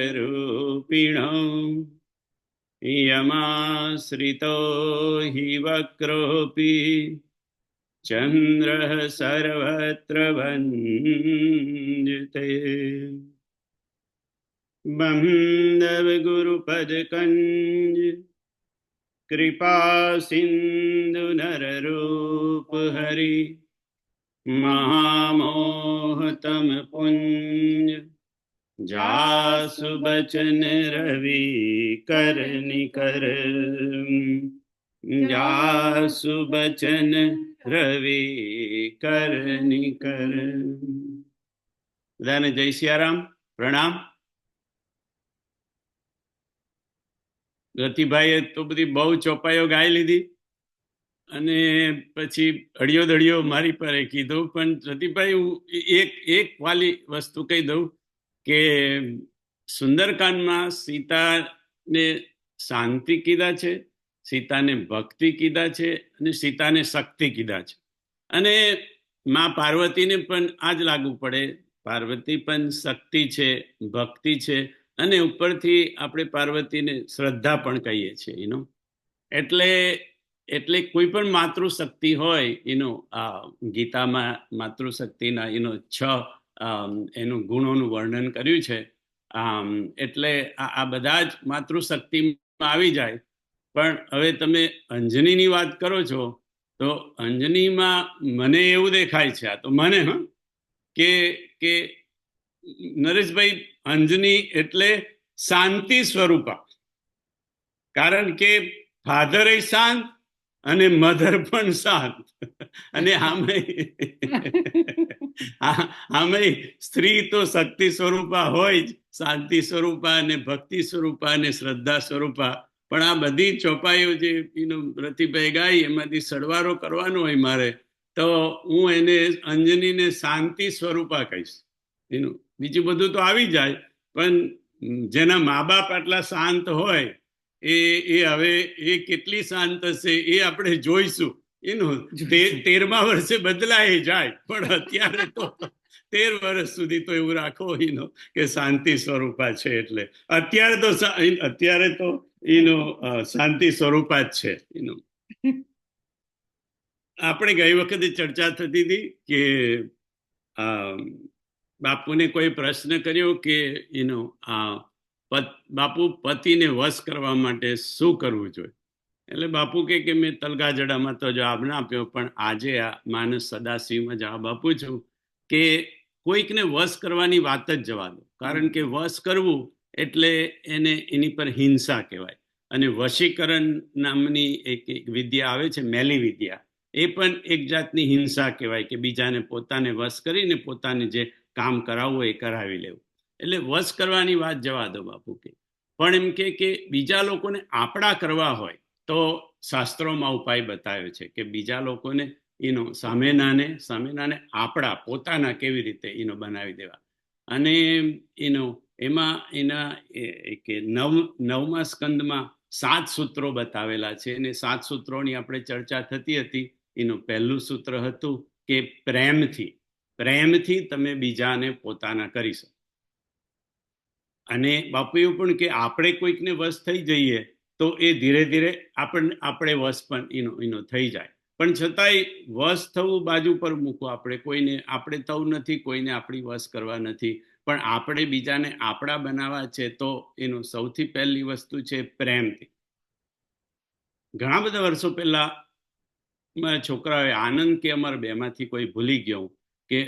नररूपिणो यमाश्रितो हि वक्रोऽपि चन्द्रः सर्वत्र वन्द्यते। बन्धवगुरुपदकञ्ज कृपा सिन्धु नररूप हरि महामोहतम पुंज जासु बचन रवि कर निकर जासु बचन रवि कर निकर। બધાને જય સિયારામ, પ્રણામ. રતિભાઈએ તો બધી બહુ ચોપાઈઓ ગાઈ લીધી અને પછી અડિયો દડિયો મારી પર કીધું, પણ રતિભાઈ હું એક વાલી વસ્તુ કહી દઉં કે સુંદરકાંડમાં સીતાને શાંતિ કીધા છે, સીતાને ભક્તિ કીધા છે અને સીતાને શક્તિ કીધા છે. અને માં પાર્વતીને પણ આ જ લાગુ પડે. પાર્વતી પણ શક્તિ છે, ભક્તિ છે અને ઉપરથી આપણે પાર્વતીને શ્રદ્ધા પણ કહીએ છીએ. એટલે કોઈ પણ માતૃશક્તિ હોય આ ગીતામાં માતૃશક્તિના 6 એનું ગુણોનું વર્ણન કર્યું છે. એટલે આ બધા જ માતૃશક્તિમાં આવી જાય. પણ હવે તમે અંજનીની વાત કરો છો તો અંજનીમાં મને એવું દેખાય છે, આ તો મને કે નરેશભાઈ, અંજની એટલે શાંતિ સ્વરૂપા. કારણ કે ફાધર એ શાંત અને મધર પણ શાંત, અને આમે સ્ત્રી તો શક્તિ સ્વરૂપા હોય જ, શાંતિ સ્વરૂપા અને ભક્તિ સ્વરૂપા અને શ્રદ્ધા સ્વરૂપા. પણ આ બધી ચોપાઈઓ જે રતિભાઈ ગાઈ એમાંથી સરવારો કરવાનો હોય મારે, તો હું એને અંજનીને શાંતિ સ્વરૂપા કહીશ. બીજું બધું તો આવી જાય, પણ જેના મા બાપ આટલા શાંત હોય એ હવે એ કેટલી શાંત હશે એ આપણે જોઈશું. 13મા વર્ષે બદલાય જાય, પણ અત્યારે તો 13 વર્ષ સુધી તો એવું રાખો કે શાંતિ સ્વરૂપા છે. એટલે અત્યારે તો શાંતિ સ્વરૂપા જ છે. આપણે ગઈ વખતે ચર્ચા થતી હતી કે બાપુને કોઈ પ્રશ્ન કર્યો કે બાપુ પતિને વશ કરવા માટે શું કરવું જોઈએ? એટલે બાપુ કે મેં તલગાજડામાં તો જવાબ ના આપ્યો, પણ આજે આ માનસ સદાશિવમાં જવાબ આપું છું કે કોઈકને વશ કરવાની વાત જ જવા દો. કારણ કે વશ કરવું એટલે એની પર હિંસા કહેવાય. અને વશીકરણ નામની એક વિદ્યા આવે છે, મેલી વિદ્યા, એ પણ એક જાતની હિંસા કહેવાય કે બીજાને પોતાને વશ કરીને પોતાને જે કામ કરાવવું એ કરાવી લેવું. એટલે વશ કરવાની વાત જવા દો બાપુ કે. પણ એમ કે બીજા લોકોને આપણા કરવા હોય તો શાસ્ત્રોમાં ઉપાય બતાવ્યો છે કે બીજા લોકોને સામેનાને આપણા પોતાના કેવી રીતે બનાવી દેવા. અને એમાં એના કે 9મા સ્કંદમાં 7 સૂત્રો બતાવેલા છે, અને 7 સૂત્રોની આપણે ચર્ચા થતી હતી. પહેલું સૂત્ર હતું કે પ્રેમથી તમે બીજાને પોતાના કરી શકો. અને બાપુ એવું પણ કે આપણે કોઈકને વશ થઈ જઈએ તો એ ધીરે ધીરે આપણે વશ પણ થઈ જાય. પણ છતાંય વશ થવું બાજુ પર મૂકો. આપણે થવું નથી, કોઈને આપણી વશ કરવા નથી, પણ આપણે બીજાને આપણા બનાવવા છે. તો સૌથી પહેલી વસ્તુ છે પ્રેમથી. ઘણા બધા વર્ષો પહેલા મારા છોકરાઓએ આનંદ કે અમારા બેમાંથી કોઈ ભૂલી ગયો કે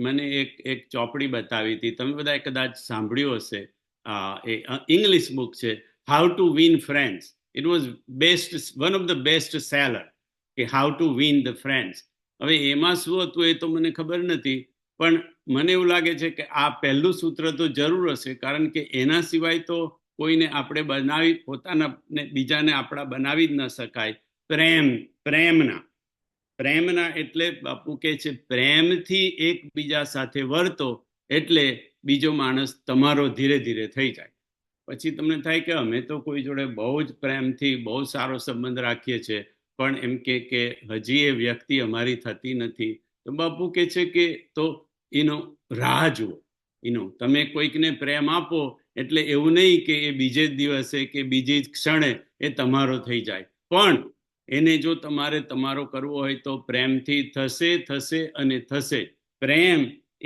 મને એક ચોપડી બતાવી હતી. તમે બધા કદાચ સાંભળ્યું હશે. એ ઇંગ્લિશ બુક છે, how to win friends. It was one of the best seller કે how to win the friends. હવે એમાં શું હતું એ તો મને ખબર નથી, પણ મને એવું લાગે છે કે આ પહેલું સૂત્ર તો જરૂર હશે. કારણ કે એના સિવાય તો કોઈને આપણે પોતાના બીજાને આપણા બનાવી જ ન શકાય. પ્રેમના એટલે બાપુ કે છે પ્રેમથી એકબીજા સાથે વર્તો એટલે બીજો માણસ તમારો ધીરે ધીરે થઈ જાય. પછી તમને થાય કે અમે તો કોઈ જોડે બહુ જ પ્રેમથી બહુ સારો સંબંધ રાખીએ છીએ, પણ એમ કે હજી એ વ્યક્તિ અમારી થતી નથી. તો બાપુ કે છે કે તો રાહ જુઓ. તમે કોઈકને પ્રેમ આપો એટલે એવું નહીં કે એ બીજે જ દિવસે કે બીજી જ ક્ષણે એ તમારો થઈ જાય, પણ એને જો તમારે તમારો કરવો હોય તો પ્રેમથી થશે અને થશે. પ્રેમ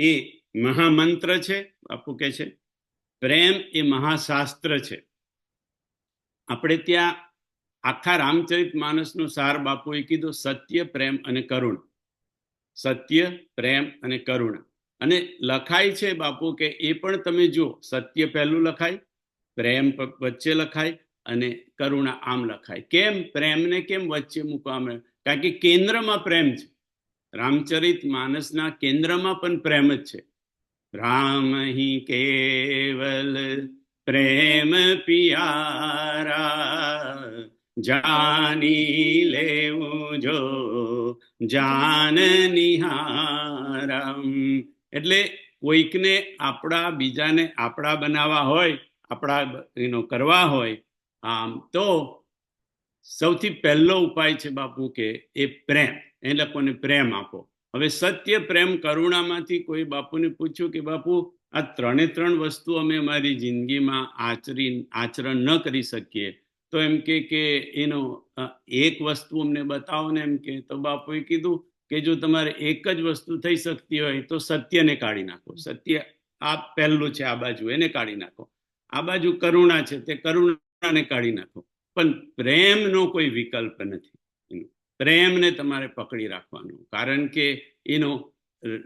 એ મહામંત્ર છે, બાપુ કે છે. પ્રેમ એ મહાશાસ્ત્ર છે. આપણે ત્યાં આખા રામચરિત માનસનો સાર બાપુએ કીધું, સત્ય, પ્રેમ અને કરુણ. સત્ય, પ્રેમ અને કરુણા. અને લખાય છે બાપુ કે એ પણ તમે જુઓ, સત્ય પહેલું લખાય, પ્રેમ વચ્ચે લખાય અને કરુણા આમ લખાય. કેમ પ્રેમને કેમ વચ્ચે મૂકવામાં? કારણ કે કેન્દ્રમાં પ્રેમ છે. રામચરિત માનસના કેન્દ્રમાં પણ પ્રેમ જ છે. રામ હી કેવલ પ્રેમ પિયારા, જાની લેવું જો જાન નિહારમ. એટલે કોઈકને આપણા, બીજાને આપણા બનાવવા હોય, આપણા કરવા હોય, આમ તો સૌથી પહેલો ઉપાય છે બાપુ કે એ પ્રેમ. એ લોકોને પ્રેમ આપો. હવે સત્ય, પ્રેમ, કરુણામાંથી કોઈ બાપુને પૂછ્યું કે બાપુ આ ત્રણ વસ્તુ અમે અમારી જિંદગીમાં આચરણ ન કરી શકીએ, તો એમ કે એક વસ્તુ અમને બતાવો ને. એમ કે તો બાપુએ કીધું કે જો તમારે એક જ વસ્તુ થઈ શકતી હોય તો સત્યને કાઢી નાખો. સત્ય આ પહેલું છે, આ બાજુ એને કાઢી નાખો. આ બાજુ કરુણા છે, તે કરુણાને કાઢી નાખો. પણ પ્રેમનો કોઈ વિકલ્પ નથી. પ્રેમને તમારે પકડી રાખવાનું, કારણ કે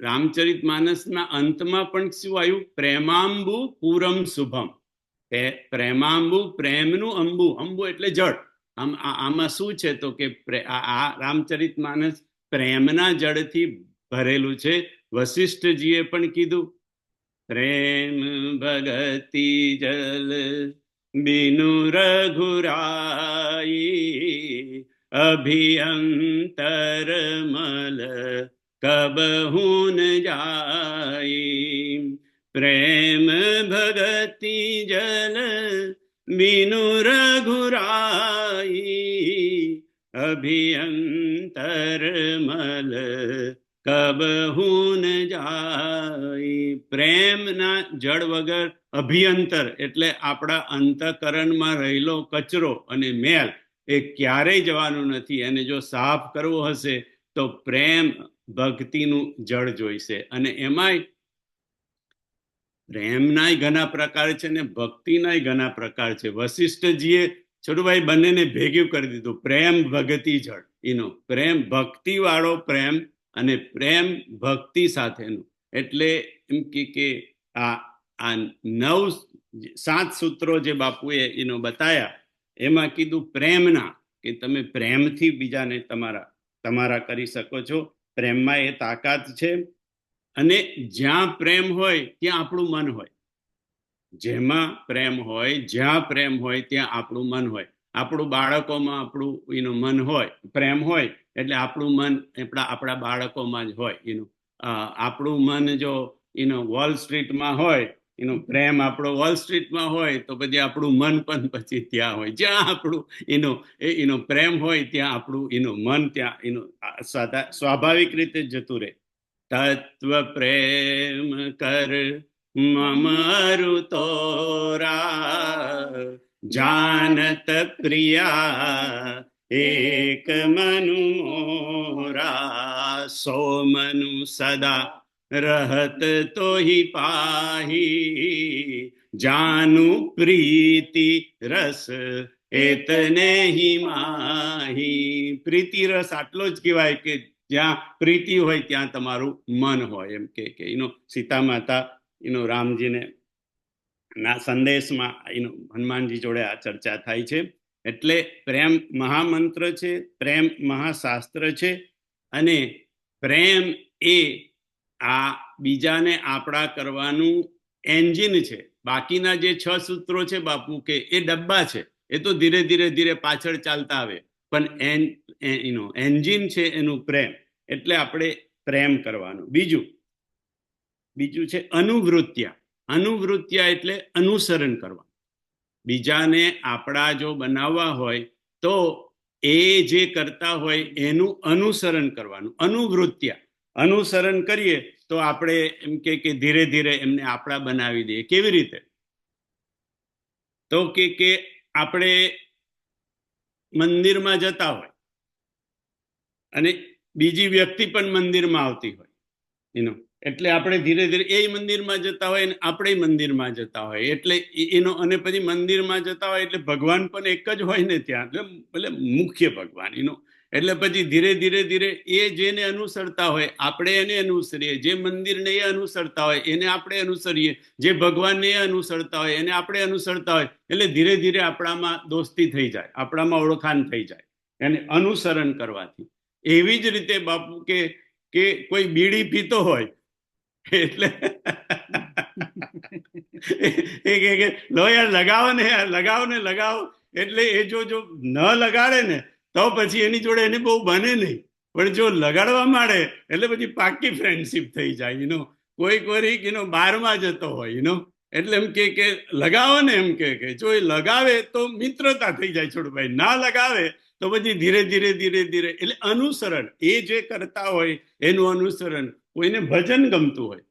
રામચરિત માનસના અંતમાં પણ શું આવ્યું? પ્રેમાંબુ પૂરમ શુભમ. પ્રેમાંબુ, પ્રેમનું અંબુ. અંબુ એટલે જળ. આમાં શું છે તો કે આ રામચરિત માનસ પ્રેમના જળથી ભરેલું છે. વશિષ્ઠજીએ પણ કીધું, પ્રેમ ભગતિ જલ બિનુ રઘુરાઈ, અભિયંતર મલ કબહુન જાય. પ્રેમ ભગતિ જલ બિનુ રઘુરાઈ, અભિયંતર મલ કબહુન જાય. પ્રેમના જળ વગર અભિયંતર એટલે આપણા અંતઃકરણમાં રહેલો કચરો અને મેલ એ ક્યારેય જવાનું નથી. અને જો સાફ કરવો હશે તો પ્રેમ ભક્તિનું જળ જોઈશે. અને એમાંય પ્રેમનાય ઘણા પ્રકાર છે ને ભક્તિનાય ઘણા પ્રકાર છે. વશિષ્ઠજીએ છોટુભાઈ બંનેને ભેગું કરી દીધું, પ્રેમ ભક્તિ જળ. પ્રેમ ભક્તિ વાળો પ્રેમ અને પ્રેમ ભક્તિ સાથેનું. એટલે એમ કે આ 7 સૂત્રો જે બાપુએ બતાયા, એમાં કીધું પ્રેમના, કે તમે પ્રેમથી બીજાને તમારા કરી શકો છો. પ્રેમમાં એ તાકાત છે. અને જ્યાં પ્રેમ હોય ત્યાં આપણું મન હોય. જેમાં પ્રેમ હોય, જ્યાં પ્રેમ હોય ત્યાં આપણું મન હોય. આપણું બાળકોમાં આપણું મન હોય, પ્રેમ હોય એટલે આપણું મન આપણા બાળકોમાં જ હોય. આપણું મન જો વોલ સ્ટ્રીટમાં હોય, પ્રેમ આપણો વોલ સ્ટ્રીટમાં હોય, તો પછી આપણું મન પણ પછી ત્યાં હોય. જ્યાં આપણું પ્રેમ હોય ત્યાં આપણું મન ત્યાં સ્વાભાવિક રીતે જતું રહે. તત્વ પ્રેમ કર મમરુ તોરા, જાનત પ્રિયા એક મનુ મોરા. સો મનુ સદા રહત તોહી પાહી, જાનુ પ્રીતિ રસ એતને હી માહી. પ્રીતિ રસ આટલો જ કહેવાય કે જ્યાં પ્રીતિ હોય ત્યાં તમારું મન હોય. એમ કે સીતા માતા રામજીને ના સંદેશમાં હનુમાનજી જોડે આ ચર્ચા થાય છે. એટલે પ્રેમ મહામંત્ર છે, પ્રેમ મહાશાસ્ત્ર છે. અને પ્રેમ એ આ બીજાને આપણા કરવાનું એન્જિન છે. બાકીના જે 6 સૂત્રો છે બાપુ કે એ ડબ્બા છે, એ તો ધીરે ધીરે પાછળ ચાલતા આવે. પણ એન્જિન છે એનું પ્રેમ. એટલે આપણે પ્રેમ કરવાનું. બીજું છે અનુવૃત્યા. અનુવૃત્યા એટલે અનુસરણ કરવા. બીજાને આપણા જો બનાવવા હોય તો એ જે કરતા હોય એનું અનુસરણ કરવાનું. અનુવૃત્યા અનુસરણ કરીએ તો આપણે એમ કે ધીરે ધીરે એમને આપણા બનાવી દઈએ. કેવી રીતે? તો કે આપણે મંદિરમાં જતા હોય અને બીજી વ્યક્તિ પણ મંદિરમાં આવતી હોય એટલે આપણે ધીરે ધીરે એ મંદિરમાં જતા હોય અને આપણે મંદિરમાં જતા હોય એટલે અને પછી મંદિરમાં જતા હોય એટલે ભગવાન પણ એક જ હોય ને ત્યાં, એટલે મુખ્ય ભગવાન એટલે પછી ધીરે ધીરે ધીરે એ જેને અનુસરતા હોય આપણે એને અનુસરીએ, જે મંદિરને એ અનુસરતા હોય એને આપણે અનુસરીએ, જે ભગવાનને એ અનુસરતા હોય એને આપણે અનુસરતા હોય, એટલે ધીરે ધીરે આપણામાં દોસ્તી થઈ જાય, આપણામાં ઓળખાણ થઈ જાય એને અનુસરણ કરવાથી. એવી જ રીતે બાપુ કે કોઈ બીડી પીતો હોય એટલે લો યાર લગાવો ને યાર, લગાવો ને લગાવો, એટલે એ જો ન લગાડે ને તો પછી એની જોડે એને બહુ બને નહીં, પણ જો લગાડવા માંડે એટલે પછી પાકી ફ્રેન્ડશીપ થઈ જાય. કોઈક વરી બારમાં જતો હોય એટલે એમ કે લગાવો ને, એમ કે જો એ લગાવે તો મિત્રતા થઈ જાય છોડભાઈ, ના લગાવે તો પછી ધીરે ધીરે ધીરે ધીરે એટલે અનુસરણ એ જે કરતા હોય એનું અનુસરણ. કોઈને ભજન ગમતું હોય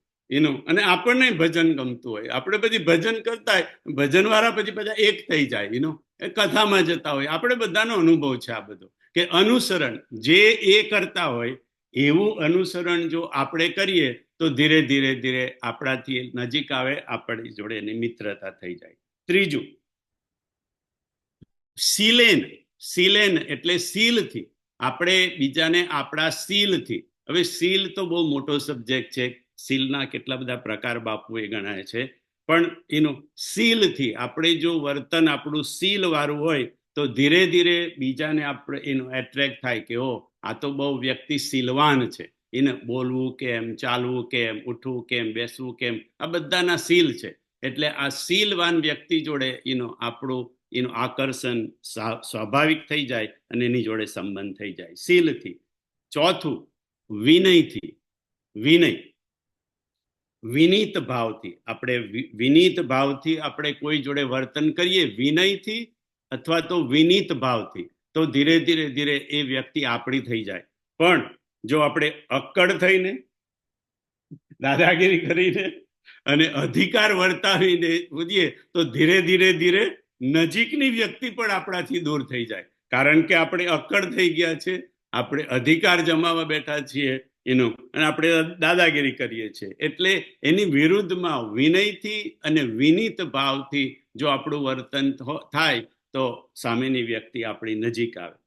અને આપણને ભજન ગમતું હોય, આપણે પછી ભજન કરતા હોય, ભજન વાળા પછી બધા એક થઈ જાય કથામાં જતા હોય. આપણે બધાનો અનુભવ છે આ બધો કે અનુસરણ જે એ કરતા હોય એવું અનુસરણ જો આપણે કરીએ તો ધીરે ધીરે ધીરે આપણાથી નજીક આવે, આપણી જોડે એની મિત્રતા થઈ જાય. ત્રીજું, શીલેન એટલે શીલથી. આપણે બીજાને આપણા શીલથી. હવે શીલ તો બહુ મોટો સબ્જેક્ટ છે, શીલના કેટલા બધા પ્રકાર બાપુ એ ગણાય છે, પણ શીલથી આપણે જો વર્તન આપણું શીલ વાળું હોય તો ધીરે ધીરે બીજાને આપણે એટ્રેક્ટ થાય કે ઓ આ તો બહુ વ્યક્તિ શીલવાન છે, એને બોલવું કેમ, ચાલવું કેમ, ઉઠવું કેમ, બેસવું કેમ, આ બધાના શીલ છે. એટલે આ શીલવાન વ્યક્તિ જોડે આપણું આકર્ષણ સ્વાભાવિક થઈ જાય અને એની જોડે સંબંધ થઈ જાય શીલથી. ચોથું, વિનયથી. વિનીત ભાવથી. આપણે વિનીત ભાવથી આપણે કોઈ જોડે વર્તન કરીએ વિનયથી અથવા તો વિનીત ભાવથી તો ધીરે ધીરે ધીરે એ વ્યક્તિ આપણી થઈ જાય. પણ જો આપણે અક્કડ થઈને, દાદાગીરી કરીને અને અધિકાર વર્તાવીને પૂછીએ તો ધીરે ધીરે ધીરે નજીકની વ્યક્તિ પણ આપણાથી દૂર થઈ જાય, કારણ કે આપણે અક્કડ થઈ ગયા છે, આપણે અધિકાર જમાવા બેઠા છીએ અને આપણે દાદાગીરી કરીએ છીએ. એટલે એની વિરુદ્ધમાં વિનયથી અને વિનીત ભાવથી જો આપણું વર્તન થાય તો સામેની વ્યક્તિ આપણી નજીક આવે.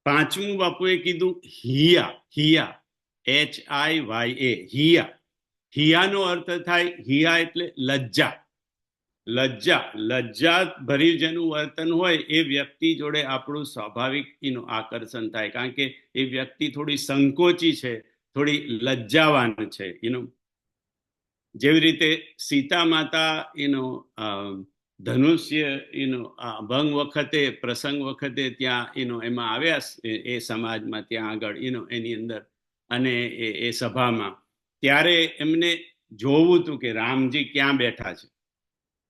પાંચમું બાપુએ કીધું હિયા, HIYA, હિયાનો અર્થ થાય, હિયા એટલે લજ્જા ભર્યું જેનું વર્તન હોય એ વ્યક્તિ જોડે આપણું સ્વાભાવિક આકર્ષણ થાય, કારણ કે એ વ્યક્તિ થોડી સંકોચી છે, થોડી લજ્જાવાન છે. જેવી રીતે સીતા માતા ધનુષ્ય ભંગ વખતે, પ્રસંગ વખતે ત્યાં એમાં આવ્યા એ સમાજમાં, ત્યાં આગળ એની અંદર અને એ સભામાં, ત્યારે એમને જોવું હતું કે રામજી ક્યાં બેઠા છે,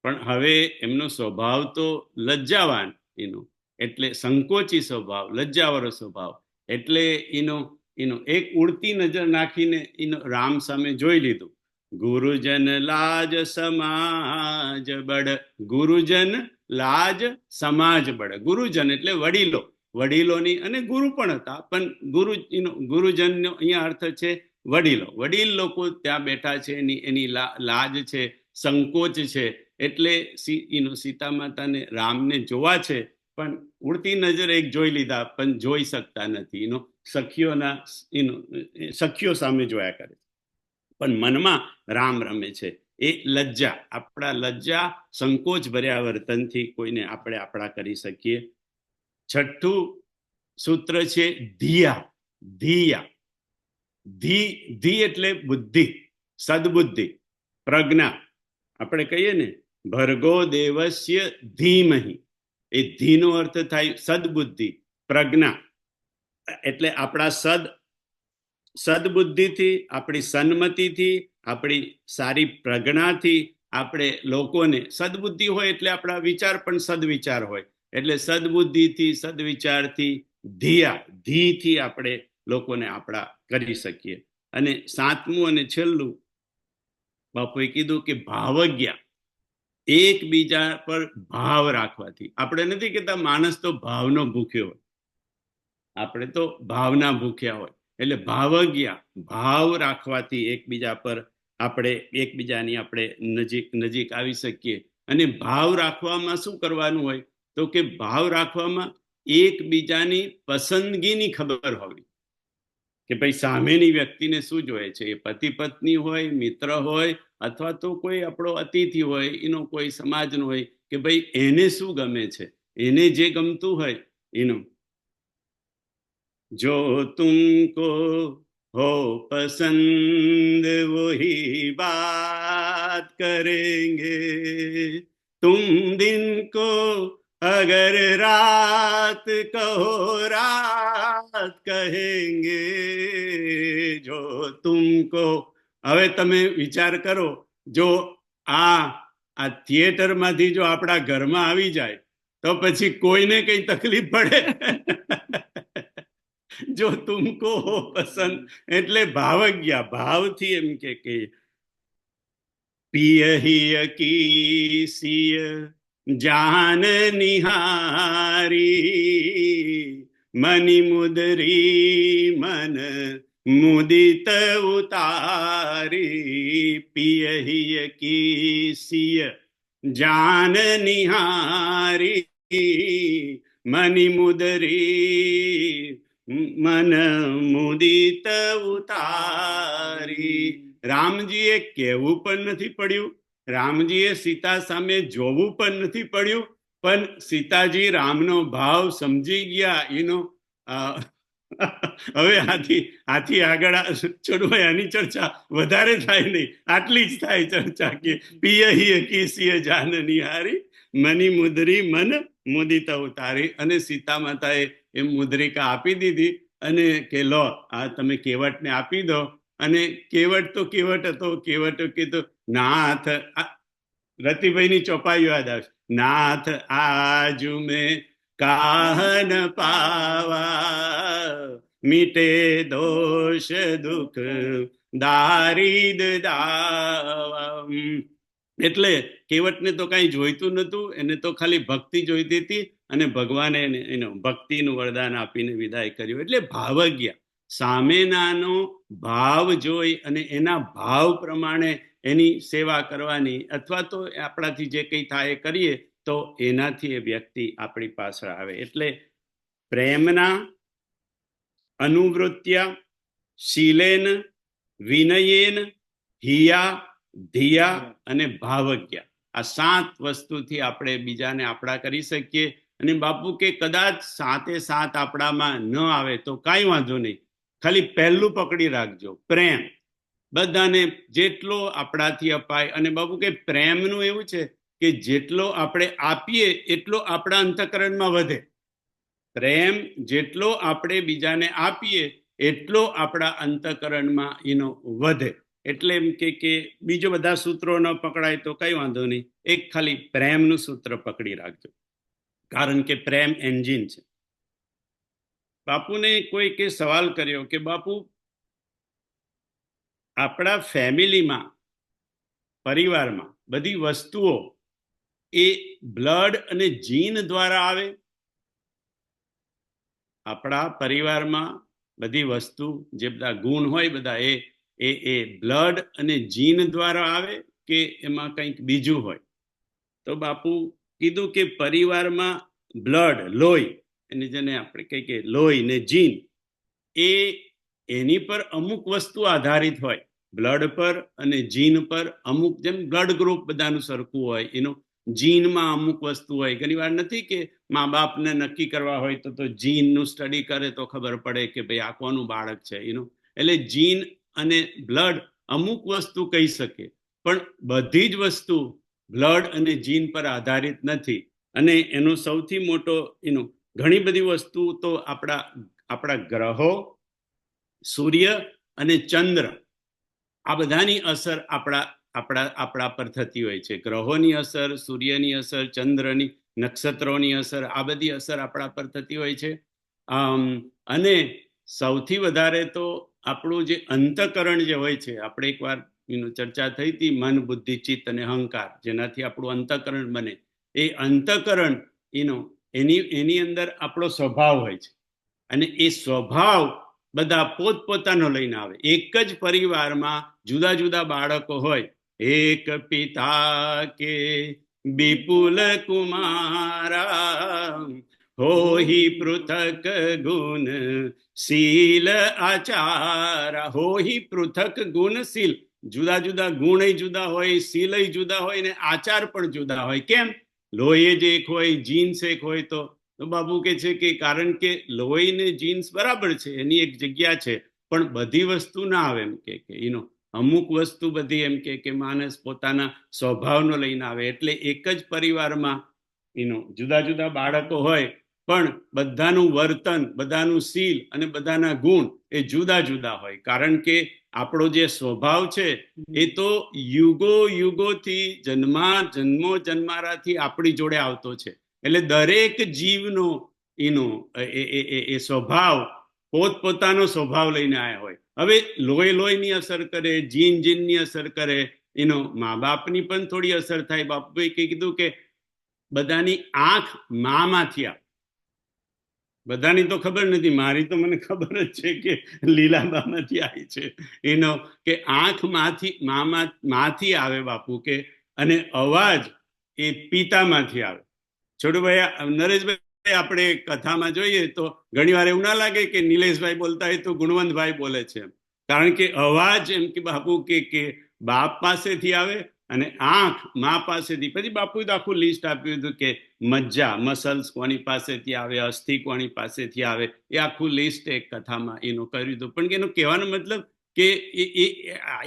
પણ હવે એમનો સ્વભાવ તો લજ્જાવાન એટલે સંકોચી સ્વભાવ, લજ્જાવાળો સ્વભાવ, એટલે એક ઉડતી નજર નાખીને રામ સામે જોઈ લીધું. ગુરુજન લાજ સમાજ બળ, ગુરુજન લાજ સમાજ બળ. ગુરુજન એટલે વડીલોની, અને ગુરુ પણ હતા, પણ ગુરુજનનો અહીંયા અર્થ છે વડીલ લોકો ત્યાં બેઠા છે, એની લાજ છે, સંકોચ છે, એટલે સીતા માતાને રામને જોવા છે, પણ ઉડતી નજર એક જોઈ લીધા, પણ જોઈ શકતા નથી. સખીઓ સામે જોયા કરે, પણ મનમાં રામ રમે છે. એ લજ્જા, આપણા લજ્જા સંકોચ ભર્યા વર્તનથી કોઈને આપણે આપણા કરી શકીએ. છઠ્ઠું સૂત્ર છે ધિયા. ધી એટલે બુદ્ધિ, સદબુદ્ધિ, પ્રજ્ઞા. આપણે કહીએ ને ભર્ગો દેવસ્ય ધીમહિ, એ ધીનો અર્થ થાય સદબુદ્ધિ, પ્રજ્ઞા. એટલે આપણા સદબુદ્ધિથી, આપણી સન્મતિથી, આપણી સારી પ્રજ્ઞાથી આપણે લોકોને, સદબુદ્ધિ હોય એટલે આપણા વિચાર પણ સદવિચાર હોય, એટલે સદબુદ્ધિથી, સદવિચારથી, ધીથી આપણે લોકોને આપણા કરી શકીએ. અને સાતમું અને છેલ્લું બાપુએ કીધું કે ભાવજ્ઞા, એકબીજા પર ભાવ રાખવાથી. આપણે નથી કહેતા માણસ તો ભાવનો ભૂખ્યો હોય, આપણે તો ભાવના ભૂખ્યા હોય. એટલે ભાવજ્ઞા, ભાવ રાખવાથી એકબીજા પર આપણે એકબીજાની આપણે નજીક આવી શકીએ. અને ભાવ રાખવામાં શું કરવાનું હોય, તો કે ભાવ રાખવામાં એકબીજાની પસંદગીની ખબર હોવી, કે ભાઈ સામેની વ્યક્તિને શું જોઈએ છે. એ પતિ પત્ની હોય, મિત્ર હોય, અથવા તો કોઈ આપણો અતિથિ હોય, એનો કોઈ સમાજનો હોય, કે ભાઈ એને શું ગમે છે, એને જે ગમતું હોય એનું. જો તુમકો हो पसंद वही बात करेंगे, तुम दिन को अगर रात कहो रात कहेंगे, जो तुमको. હવે તમે વિચાર કરો, જો આ થિયેટરમાંથી જો આપણા ઘરમાં આવી જાય તો પછી કોઈને કઈ તકલીફ પડે? જો તુમકો હો પસંદ એટલે ભાવજ્ઞા, ભાવથી એમ કે પિયહિય કીસિય જાન નિહારી, મની મુદરી મન મુદિત ઉતારી. પિયહિય કીસિય જાન નિહારી, મની મુદરી મન મુદિત ઉતારી. રામજીએ કહેવું પણ નથી પડ્યું, રામજીએ સીતા સામે જોવું પણ નથી પડ્યું, પણ સીતાજી રામનો ભાવ સમજી ગયા. એનો હવે આથી આગળ છોડવા, એની ચર્ચા વધારે થાય નહીં, આટલી જ થાય ચર્ચા કે પિયહિય કીસિય જાન નિહારી, મની મુદરી મન મુદિત ઉતારી. અને સીતા માતાએ એ મુદ્રિકા આપી દીધી અને કે લો આ તમે કેવટને આપી દો. અને કેવટ તો કેવટ હતો, કેવટ કીધું નાથ, રતિભાઈની ચોપાઈ યાદ આવશે, નાથ આજુ મેં કાહન પાવા, મીટે દોષ દુઃખ દારિદ દાવા. એટલે કેવટને તો કઈ જોઈતું નતું, એને તો ખાલી ભક્તિ જોઈતી હતી, અને ભગવાને એનો ભક્તિનું વરદાન આપીને વિદાય કર્યો. એટલે ભાવજ્ઞા, સામેનાનો ભાવ જોઈ અને એના ભાવ પ્રમાણે એની સેવા કરવાની, અથવા તો આપણાથી જે કંઈ થાય એ કરીએ તો એનાથી એ વ્યક્તિ આપણી પાછળ આવે. એટલે પ્રેમના અનુવૃત્યા શીલેન વિનયેન હિયા ધિયા અને ભાવજ્ઞા, આ 7 વસ્તુથી આપણે બીજાને આપણા કરી શકીએ. અને બાપુ કે કદાચ 7 આપણામાં ન આવે તો કાંઈ વાંધો નહીં, ખાલી પહેલું પકડી રાખજો, પ્રેમ. બધાને જેટલો આપણાથી અપાય. અને બાપુ કે પ્રેમનું એવું છે કે જેટલો આપણે આપીએ એટલો આપણા અંતઃકરણમાં વધે. પ્રેમ જેટલો આપણે બીજાને આપીએ એટલો આપણા અંતઃકરણમાં એનો વધે. એટલે એમ કે બીજો બધા સૂત્રો ન પકડાય તો કઈ વાંધો નહીં, એક ખાલી પ્રેમનું સૂત્ર પકડી રાખજો, કારણ કે પ્રેમ એન્જિન છે. બાપુને કોઈકે સવાલ કર્યો કે બાપુ આપણા ફેમિલીમાં, પરિવારમાં બધી વસ્તુઓ એ બ્લડ અને જીન દ્વારા આવે? આપણા પરિવારમાં બધી વસ્તુ, જે બધા ગુણ હોય બધા એ બ્લડ અને જીન દ્વારા આવે કે એમાં કંઈક બીજું હોય? તો બાપુ કીધું કે પરિવારમાં બ્લડ, લોહી, અને જેને આપણે કહીએ કે લોહી ને જીન, એની પર અમુક વસ્તુ આધારિત હોય, બ્લડ પર અને જીન પર અમુક. જેમ બ્લડ ગ્રુપ બધાનું સરખું હોય, એનું જીનમાં અમુક વસ્તુ હોય. ઘણી વાર નથી કે મા બાપને નક્કી કરવા હોય તો જીનનું સ્ટડી કરે તો ખબર પડે કે ભાઈ આ કોનું બાળક છે એનું. એટલે જીન અને બ્લડ અમુક વસ્તુ કહી શકે, પણ બધી જ વસ્તુ બ્લડ અને જીન પર આધારિત નથી. અને એનો સૌથી મોટો ઘણી બધી વસ્તુ તો આપણા ગ્રહો, સૂર્ય અને ચંદ્ર, આ બધાની અસર આપણા પર થતી હોય છે. ગ્રહોની અસર, સૂર્યની અસર, ચંદ્રની, નક્ષત્રોની અસર, આ બધી અસર આપણા પર થતી હોય છે. અને સૌથી વધારે તો આપણું જે અંતકરણ જે હોય છે, આપણે એકવાર ચર્ચા થઈ હતી, મન, બુદ્ધિ, ચિત્ત અને અહંકાર, જેનાથી આપણું અંતકરણ બને. એ અંતકરણ એની અંદર આપણો સ્વભાવ હોય છે, અને એ સ્વભાવ બધા પોતપોતાનો લઈને આવે. એક જ પરિવારમાં જુદા જુદા બાળકો હોય, એક પિતા કે વિપુલ કુમારા, હોહી પૃથક ગુણ શીલ આચારા. હોહી પૃથક ગુણશીલ, જુદા જુદા ગુણ જુદા હોય, શીલ જુદા હોય, ને આચાર પણ જુદા હોય. કેમ? લોહી જ એક હોય, જીન્સ એક હોય. તો બાબુ કે છે કે કારણ કે લોહી ને જીન્સ બરાબર છે, એની એક જગ્યા છે, પણ બધી વસ્તુ ના આવે. એમ કે અમુક વસ્તુ બધી એમ કે માણસ પોતાના સ્વભાવનો લઈને આવે. એટલે એક જ પરિવારમાં જુદા જુદા બાળકો હોય, પણ બધાનું વર્તન, બધાનું શીલ અને બધાના ગુણ એ જુદા જુદા હોય. કારણ કે આપણો જે સ્વભાવ છે એ તો યુગો યુગોથી જન્મો જન્મારાથી આપણી જોડે આવતો છે. એટલે દરેક જીવનો એ સ્વભાવ પોતપોતાનો સ્વભાવ લઈને આવ્યા હોય. હવે લોહીની અસર કરે, જીનની અસર કરે, મા બાપની પણ થોડી અસર થાય. બાપુએ કીધું કે બધાની આંખ મામાંથી આવે. બધાની તો ખબર નથી, મારી તો મને ખબર જ છે કે લીલાબામાંથી આવી છે. કે આંખ માથી આવે બાપુ કે, અને અવાજ એ પિતામાંથી આવે. છોટુભાઈ, નરેશભાઈ, આપણે કથામાં જોઈએ તો ઘણી વાર એવું ના લાગે કે નિલેશભાઈ બોલતા હોય તો ગુણવંતભાઈ બોલે છે, કારણ કે અવાજ એમ કે બાપુ કે બાપ પાસેથી આવે, અને આંખ મા પાસેથી. પછી બાપુએ તો આખું લિસ્ટ આપ્યું હતું કે મજ્જા, મસલ્સ કોની પાસેથી આવે, અસ્થિ કોની પાસેથી આવે, એ આખું લિસ્ટ એક કથામાં કર્યું હતું. પણ એનો કહેવાનો મતલબ કે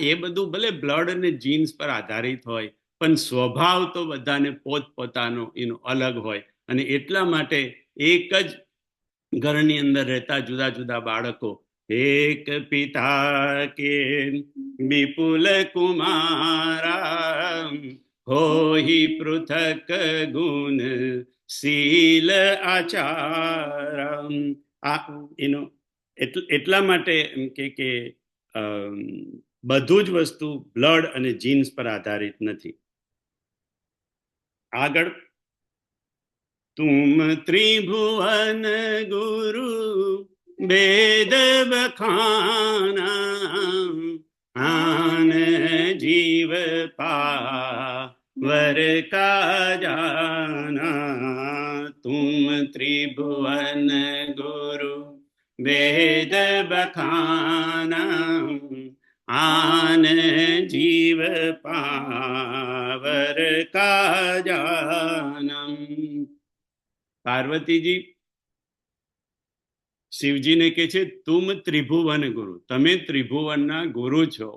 એ બધું ભલે બ્લડ અને જીન્સ પર આધારિત હોય, પણ સ્વભાવ તો બધાને પોતપોતાનો અલગ હોય. અને એટલા માટે એક જ ઘરની અંદર રહેતા જુદા જુદા બાળકો, એક પિતા કે વિપુલ કુમારા, હોહી પૃથક ગુણ શીલ આચારમ. એટલા માટે એમ કે બધું જ વસ્તુ બ્લડ અને જીન્સ પર આધારિત નથી. આગળ, તુમ ત્રિભુવન ગુરુ વેદ બખાના, આન જીવ પાવર કા જાના. તુમ ત્રિભુવન ગુરુ વેદ બખાના, આન જીવ પાવર કા જાનમ. પાર્વતીજી શિવજીને કે છે, તુમ ત્રિભુવન ગુરુ, તમે ત્રિભુવનના ગુરુ છો.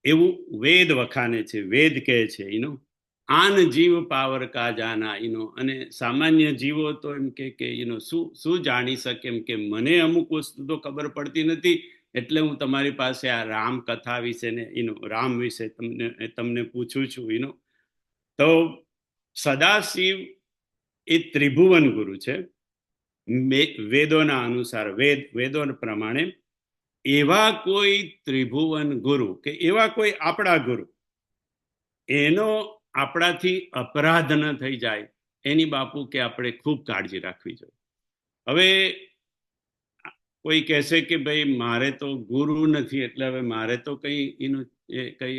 એવું વેદ વખાને છે, વેદ કહે છે. આન જીવ પાવર કા જાના. અને સામાન્ય જીવો તો એમ કે શું જાણી શકે, એમ કે મને અમુક વસ્તુ તો ખબર પડતી નથી, એટલે હું તમારી પાસે આ રામ કથા વિશે ને રામ વિશે તમને પૂછું છું. તો સદાશિવ એ ત્રિભુવન ગુરુ છે વેદોના અનુસાર. વેદો પ્રમાણે એવા કોઈ ત્રિભુવન ગુરુ કે એવા કોઈ આપણા ગુરુ, એનો આપણાથી અપરાધ ન થઈ જાય, એની બાપુ કે આપણે ખૂબ કાળજી રાખવી જોઈએ. હવે કોઈ કહેશે કે ભાઈ મારે તો ગુરુ નથી, એટલે હવે મારે તો કઈ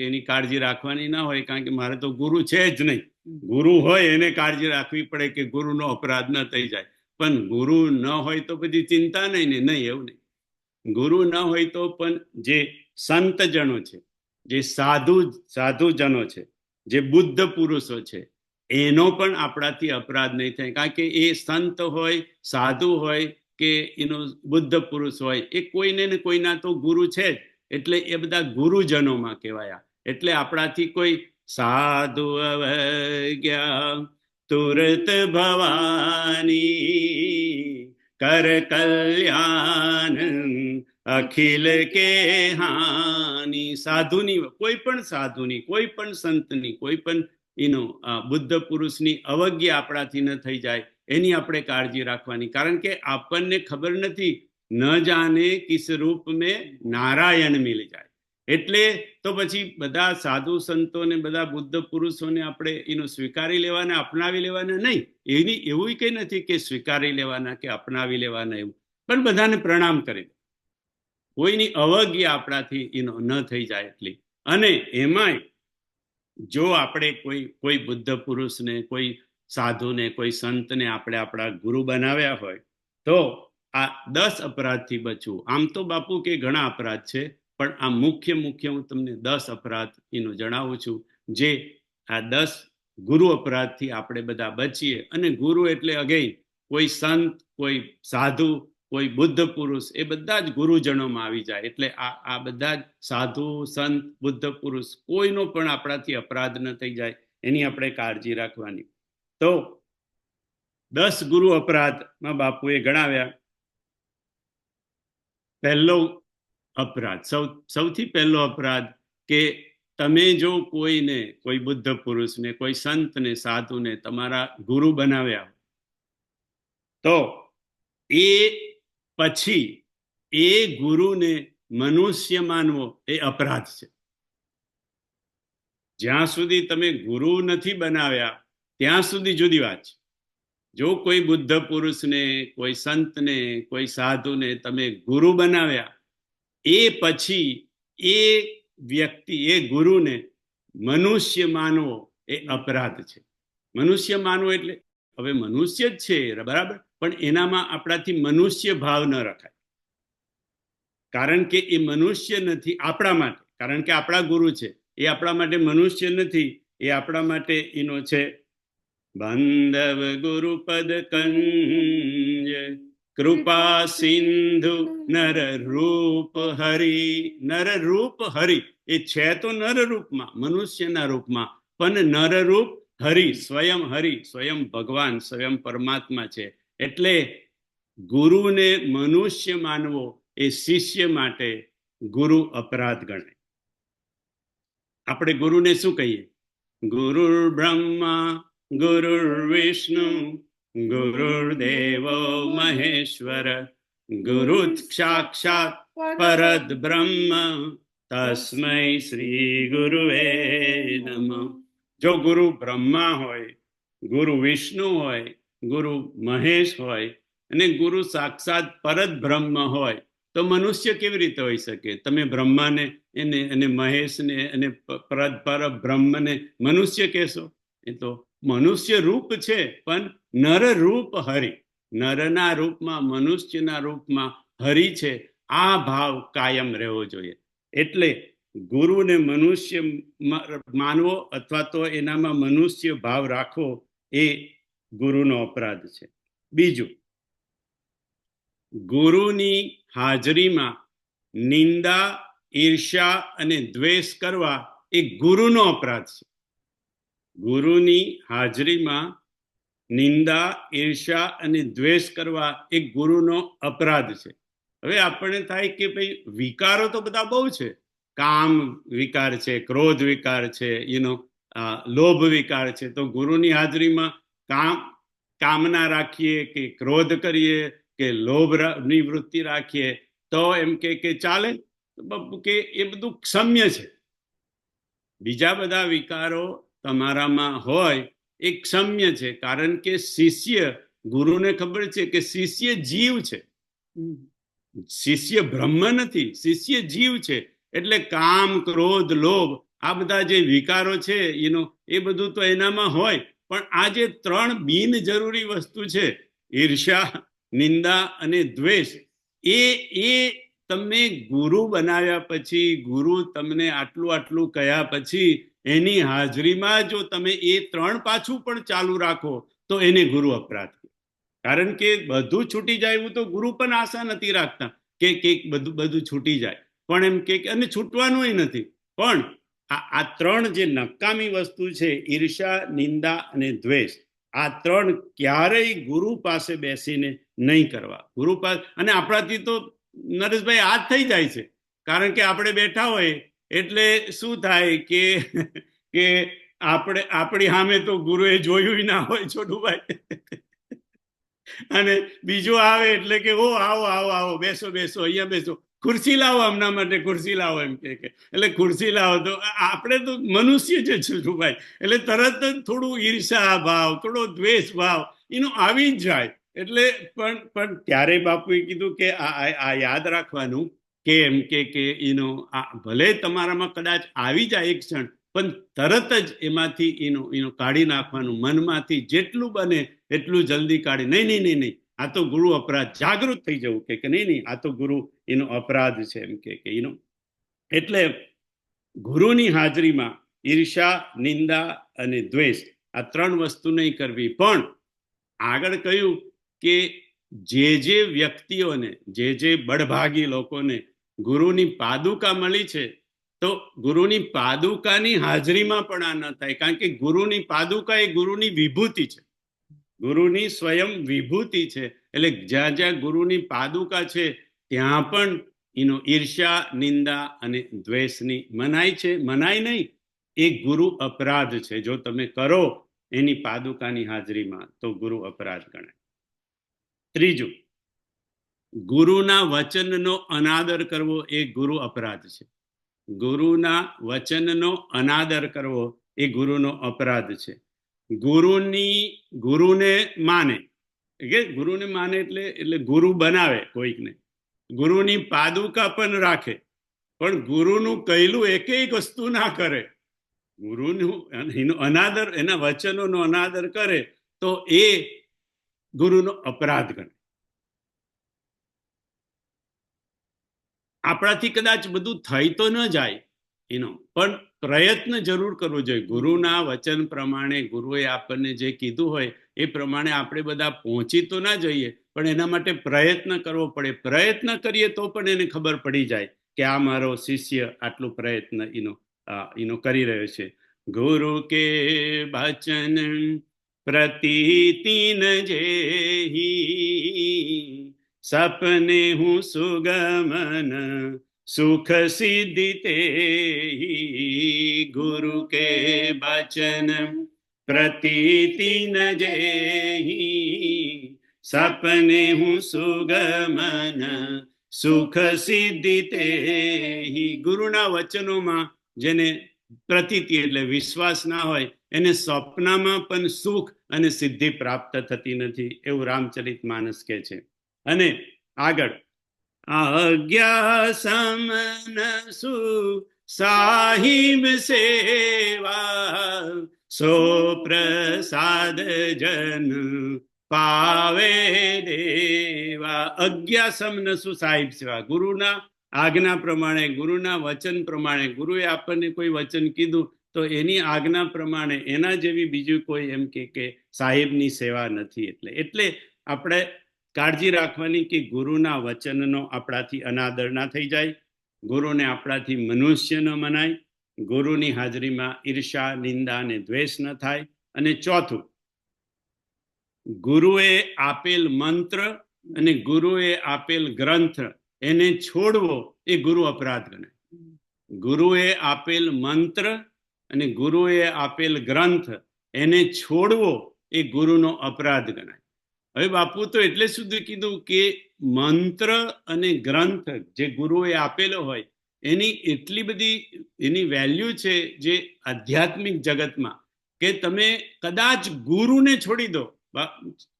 એની કાળજી રાખવાની ના હોય, કારણ કે મારે તો ગુરુ છે જ નહીં. ગુરુ હોય એને કાળજી રાખવી પડે કે ગુરુનો અપરાધ ન થઈ જાય. પણ ગુરુ ન હોય તો બધી ચિંતા નહીં. એવું નહીં. ગુરુ ન હોય તો પણ જે સંતજનો છે, જે સાધુજનો છે, જે બુદ્ધ પુરુષો છે, એનો પણ આપણાથી અપરાધ નહીં થાય. કારણ કે એ સંત હોય, સાધુ હોય કે બુદ્ધ પુરુષ હોય, એ કોઈને ને કોઈના તો ગુરુ છે જ. એટલે એ બધા ગુરુજનોમાં કહેવાયા. એટલે આપણાથી કોઈ સાધુ અવજ્ઞા તુરત ભવાની, કર કલ્યાણ અખિલ કે હાની. સાધુની, કોઈ પણ સાધુની, કોઈ પણ સંતની, કોઈ પણ બુદ્ધ પુરુષની અવજ્ઞા આપણાથી ન થઈ જાય, એની આપણે કાળજી રાખવાની. કારણ કે આપણને ખબર નથી ન જાને કિસ રૂપ મેં નારાયણ મિલ જાય. એટલે તો પછી બધા સાધુ સંતોને બધા બુદ્ધ પુરુષોને આપણે એનું સ્વીકારી લેવાના, અપનાવી લેવાના નહીં. એવું કઈ નથી કે સ્વીકારી લેવાના કે અપનાવી લેવાના એવું, પણ બધાને પ્રણામ કરી, કોઈની અવજ્ઞા આપણાથી ન થઈ જાય એટલી. અને એમાંય જો આપણે કોઈ બુદ્ધ પુરુષને, કોઈ સાધુને, કોઈ સંતને આપણે આપણા ગુરુ બનાવ્યા હોય તો આ 10 અપરાધથી બચવું. આમ તો બાપુ કે ઘણા અપરાધ છે, પણ આ મુખ્ય હું તમને 10 અપરાધ એનું જણાવું છું, જે આ 10 ગુરુ અપરાધથી આપણે બધા બચીએ. અને ગુરુ એટલે અગેન કોઈ સંત, કોઈ સાધુ, કોઈ બુદ્ધ પુરુષ, એ બધા જ ગુરુજનોમાં આવી જાય. એટલે આ બધા જ સાધુ, સંત, બુદ્ધ પુરુષ, કોઈનો પણ આપણાથી અપરાધ ન થઈ જાય એની આપણે કાળજી રાખવાની. તો 10 ગુરુ અપરાધમાં બાપુએ ગણાવ્યા. પહેલો અપરાધ, સૌથી પહેલો અપરાધ કે તમે જો કોઈને, કોઈ બુદ્ધ પુરુષને, કોઈ સંતને, સાધુને તમારા ગુરુ બનાવ્યા તો એ પછી એ ગુરુને મનુષ્ય માનવો એ અપરાધ છે. જ્યાં સુધી તમે ગુરુ નથી બનાવ્યા ત્યાં સુધી જુદી વાત છે. જો કોઈ બુદ્ધ પુરુષને, કોઈ સંતને, કોઈ સાધુને તમે ગુરુ બનાવ્યા, એ પછી એ વ્યક્તિ, એ ગુરુને મનુષ્ય માનવો એ અપરાધ છે. મનુષ્ય માનવો એટલે હવે મનુષ્ય જ છે બરાબર, પણ એનામાં આપણાથી મનુષ્ય ભાવ ન રખાય, કારણ કે એ મનુષ્ય નથી આપણા માટે. કારણ કે આપણા ગુરુ છે, એ આપણા માટે મનુષ્ય નથી, એ આપણા માટે એનો છે બાંધવ ગુરુપદ કંજ કૃપા સિંધુ નર રૂપ હરિ. નર રૂપ હરિ એ છે તો નર રૂપમાં, મનુષ્યના રૂપમાં, પણ નર રૂપ હરિ, સ્વયં હરિ, સ્વયં ભગવાન, સ્વયં પરમાત્મા છે. એટલે ગુરુને મનુષ્ય માનવો એ શિષ્ય માટે ગુરુ અપરાધ ગણાય. આપણે ગુરુને શું કહીએ? ગુરુર બ્રહ્મા ગુરુર વિષ્ણુ ગુરુર્દેવો મહેશ્વર ગુરુત સાક્ષાત પરદ બ્રહ્મ તસ્મૈ શ્રી ગુરુવે નમઃ. જો ગુરુ બ્રહ્મા હોય, ગુરુ વિષ્ણુ હોય, ગુરુ મહેશ હોય અને ગુરુ સાક્ષાત પરદ બ્રહ્મ હોય તો મનુષ્ય કેવી રીતે હોઈ શકે? તમે બ્રહ્માને અને મહેશને અને પર બ્રહ્મને મનુષ્ય કહેશો? એ તો મનુષ્ય રૂપ છે, પણ નર રૂપ હરિ, નરના રૂપમાં, મનુષ્યના રૂપમાં હરિ છે. આ ભાવ કાયમ રહેવો જોઈએ. એટલે ગુરુને મનુષ્ય માનવો અથવા તો એનામાં મનુષ્ય ભાવ રાખવો એ ગુરુનો અપરાધ છે. બીજું, ગુરુની હાજરીમાં નિંદા, ઈર્ષ્યા અને દ્વેષ કરવા એ ગુરુનો અપરાધ છે. ગુરુની હાજરીમાં નિંદા, ઈર્ષ્યા અને દ્વેષ કરવા એ ગુરુનો અપરાધ છે. હવે આપણને થાય કે ભાઈ વિકારો તો બધા બહુ છે. કામ વિકાર છે, ક્રોધ વિકાર છે, લોભ વિકાર છે. તો ગુરુની હાજરીમાં કામના રાખીએ કે ક્રોધ કરીએ કે લોભની વૃત્તિ રાખીએ તો એમ કે ચાલે, કે એ બધું ક્ષમ્ય છે. બીજા બધા વિકારો તમારામાં હોય એ ક્ષમ્ય છે, કારણ કે શિષ્ય, ગુરુને ખબર છે કે શિષ્ય જીવ છે, શિષ્ય બ્રહ્મ નથી, શિષ્ય જીવ છે. એટલે કામ, ક્રોધ, લોભ આ બધા જે વિકારો છે એ બધું તો એનામાં હોય, પણ આ જે 3 બિનજરૂરી વસ્તુ છે, ઈર્ષ્યા, નિંદા અને દ્વેષ, એ તમે ગુરુ બનાવ્યા પછી, ગુરુ તમને આટલું કહ્યા પછી એની હાજરીમાં જો તમે એ 3 પાછું પણ ચાલુ રાખો તો એને ગુરુ અપરાધ. કારણ કે બધું છૂટી જાય એવું તો ગુરુ પણ આશા નથી રાખતા કે બધું છૂટી જાય, પણ એમ કે અને છૂટવાનું નથી. પણ આ 3 જે નકામી વસ્તુ છે, ઈર્ષ્યા, નિંદા અને દ્વેષ, આ 3 ક્યારેય ગુરુ પાસે બેસીને નહીં કરવા. ગુરુ પાસે, અને આપણાથી તો નરેશભાઈ આ જ થઈ જાય છે, કારણ કે આપણે બેઠા હોય એટલે શું થાય કે આપણી સામે તો ગુરુએ જોયું ના હોય છોટુભાઈ, અને બીજો આવે એટલે કે ઓ આવો આવો આવો, બેસો બેસો, અહીંયા બેસો, ખુરશી લાવો, હમણાં માટે ખુરશી લાવો, એમ કે એટલે ખુરશી લાવો. તો આપણે તો મનુષ્ય જ છું ભાઈ, એટલે તરત જ થોડું ઈર્ષા ભાવ, થોડો દ્વેષ ભાવ એનો આવી જ જાય. એટલે પણ ત્યારે બાપુએ કીધું કે આ યાદ રાખવાનું કે એમ કે ભલે તમારામાં કદાચ આવી જાય એક ક્ષણ, પણ તરત જ એમાંથી એનો કાઢી નાખવાનું, મનમાંથી જેટલું બને એટલું જલ્દી કાઢી. નહીં, આ તો ગુરુ અપરાધ, જાગૃત થઈ જવું કે નહીં, આ તો ગુરુ એનો અપરાધ છે, એમ કે એનો. એટલે ગુરુની હાજરીમાં ઈર્ષા, નિંદા અને દ્વેષ આ 3 વસ્તુ નહીં કરવી. પણ આગળ કહ્યું કે જે વ્યક્તિઓને, જે બળભાગી લોકોને ગુરુની પાદુકા મળી છે, તો ગુરુની પાદુકાની હાજરીમાં પણ આ ન થાય. કારણ કે ગુરુની પાદુકા એ ગુરુની વિભૂતિ છે, ગુરુની સ્વયં વિભૂતિ છે. એટલે જ્યાં જ્યાં ગુરુની પાદુકા છે ત્યાં પણ એનો ઈર્ષ્યા, નિંદા અને દ્વેષની મનાઈ છે. મનાઈ નહીં, એ ગુરુ અપરાધ છે. જો તમે કરો એની પાદુકાની હાજરીમાં તો ગુરુ અપરાધ ગણાય. ત્રીજું, ગુરુના વચનનો અનાદર કરવો એ ગુરુ અપરાધ છે. ગુરુના વચનનો અનાદર કરવો એ ગુરુનો અપરાધ છે. ગુરુને માને, ગુરુને માને એટલે ગુરુ બનાવે કોઈકને, ગુરુની પાદુકા પણ રાખે, પણ ગુરુનું કહેલું એક વસ્તુ ના કરે, ગુરુનું એનો અનાદર, એના વચનોનો અનાદર કરે તો એ ગુરુનો અપરાધ ગણે. આપણાથી કદાચ બધું થઈ તો ન જાય એનો, પણ પ્રયત્ન જરૂર કરવો જોઈએ. ગુરુના વચન પ્રમાણે, ગુરુએ આપણને જે કીધું હોય એ પ્રમાણે આપણે બધા પહોંચી તો ના જઈએ, પણ એના માટે પ્રયત્ન કરવો પડે. પ્રયત્ન કરીએ તો પણ એને ખબર પડી જાય કે આ મારો શિષ્ય આટલું પ્રયત્ન એનો કરી રહ્યો છે. ગુરુ કે વચન પ્રતીતિન જેહી, સપને હું સુગમન સુખ સિદ્ધિ તેહી. ગુરુ કે વચન પ્રતીતિન જેહી, સપને હું સુગમન સુખ સિદ્ધિ તેહી. ગુરુના વચનોમાં જેને પ્રતીતિ એટલે વિશ્વાસ ના હોય, એને સ્વપ્નમાં પણ સુખ અને સિદ્ધિ પ્રાપ્ત થતી નથી, એવું રામચરિત માનસ કહે છે. અને આગળ, આજ્ઞા સમનસુ સાહિબ સેવા, સો પ્રસાદ જન પાવે દેવા. આજ્ઞા સમનસુ સાહિબ સેવા, ગુરુના આજ્ઞા પ્રમાણે, ગુરુના વચન પ્રમાણે, ગુરુએ આપણને કોઈ વચન કીધું તો એની આજ્ઞા પ્રમાણે, એના જેવી બીજું કોઈ એમ કે સાહેબની સેવા નથી. એટલે આપણે કાળજી રાખવાની કે ગુરુના વચનનો આપણાથી અનાદર ના થઈ જાય, ગુરુને આપણાથી મનુષ્ય ન મનાય, ગુરુની હાજરીમાં ઈર્ષા, નિંદા અને દ્વેષ ન થાય. અને ચોથું, ગુરુએ આપેલ મંત્ર અને ગુરુએ આપેલ ગ્રંથ એને છોડવો એ ગુરુ અપરાધ ગણાય. ગુરુએ આપેલ મંત્ર અને ગુરુએ આપેલ ગ્રંથ એને છોડવો એ ગુરુનો અપરાધ ગણાય. હવે બાપુ તો એટલે સુધી કીધું કે મંત્ર અને ગ્રંથ જે ગુરુએ આપેલો હોય એની એટલી બધી એની વેલ્યુ છે જે આધ્યાત્મિક જગતમાં, કે તમે કદાચ ગુરુને છોડી દો.